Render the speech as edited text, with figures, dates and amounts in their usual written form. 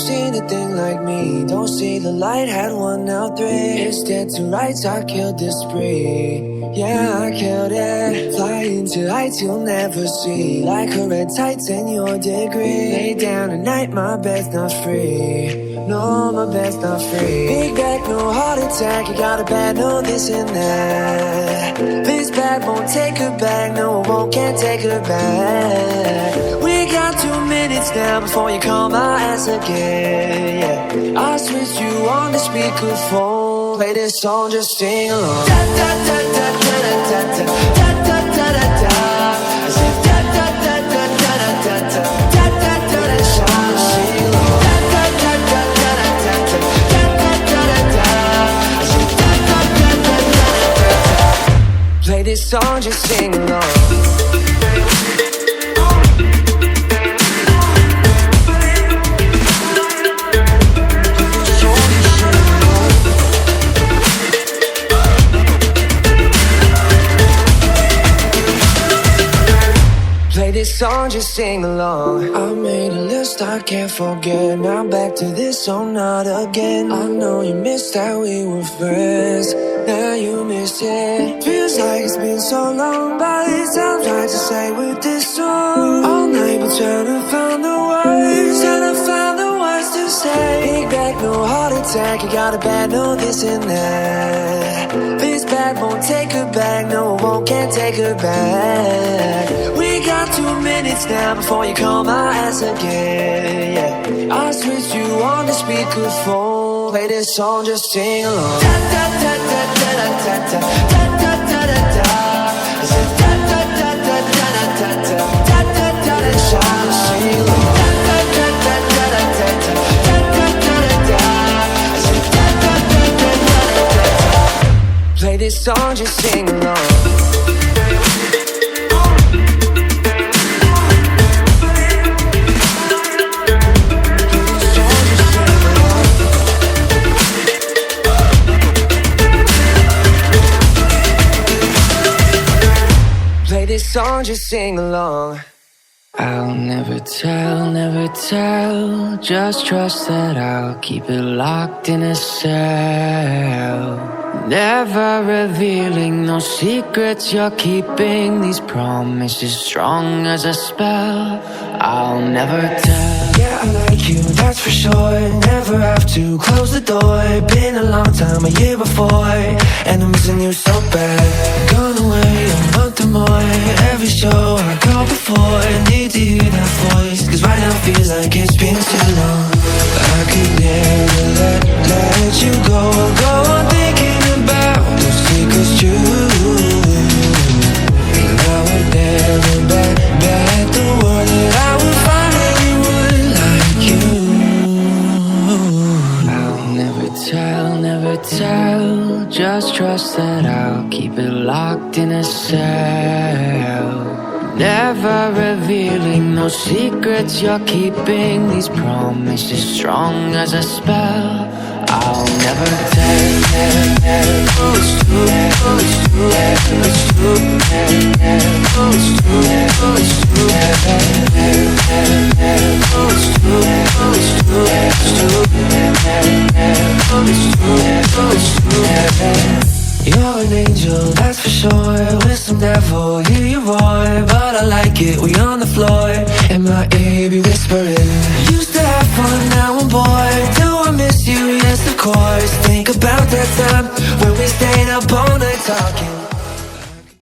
seen a thing like me. Don't see the light, had one out three. It's dead to rights, I killed this spree. Yeah, I killed it. Flying to heights you'll never see. Like a red tights in your degree. Lay down at night, my bed's not free. No, my bed's not free. Big back, no heart attack. You got a bad, no this and that. This bad won't take her back. No, it won't, can't take her back. We got 2 minutes now before you call my ass again. Yeah, I switched you on the speakerphone. Play this song, just sing along. Da da da da da da da da da da da da. I said da da da da da da da da da da da. Song, sing along. Da da da da da da da da da da da. I said da da da da da da da. Play this song, just sing along. This song, just sing along. I made a list I can't forget. Now back to this song, not again. I know you missed that we were friends. Now you miss it. Feels like it's been so long, but it sounds right to say with this song. All night we're trying to find the words, trying to find the words to say. Big back, no heart attack. You got a bad, no this and that. This bad won't take her back. No, it won't, can't take her back. We got 2 minutes now before you call my ass again. Yeah, I switched you on the speakerphone. Play this song, just sing along. Da da da da da da da da da da da da. I said da da da da da da da da da da da. Song, sing along. Da da da da da da da da da da da. I said da da da da da da da. Play this song, just sing along. This song, just sing along. I'll never tell. Just trust that I'll keep it locked in a cell. Never revealing no secrets you're keeping. These promises strong as a spell. I'll never tell. Yeah, I like you, that's for sure. Never have to close the door. Been a long time, a year before, and I'm missing you so bad. Gone away a month or more. Every show I go before, need to hear that voice, cause right now feels like it's been too long. I could never let you go. Go on thinking about those secrets true. And I would never bet the world that I would find anyone like you. I'll never tell. Just trust that I'll keep it locked in a cell. Never revealing no secrets you're keeping. These promises strong as a spell. I'll never tell. It's true, it's true, it's true, it's true, it's true, you're an angel, that's for sure. With some devil, hear you roar. But I like it, we on the floor. And my ear be whispering. Used to have fun, now I'm bored. Do I miss you? Yes, of course. Think about that time when we stayed up all night talking.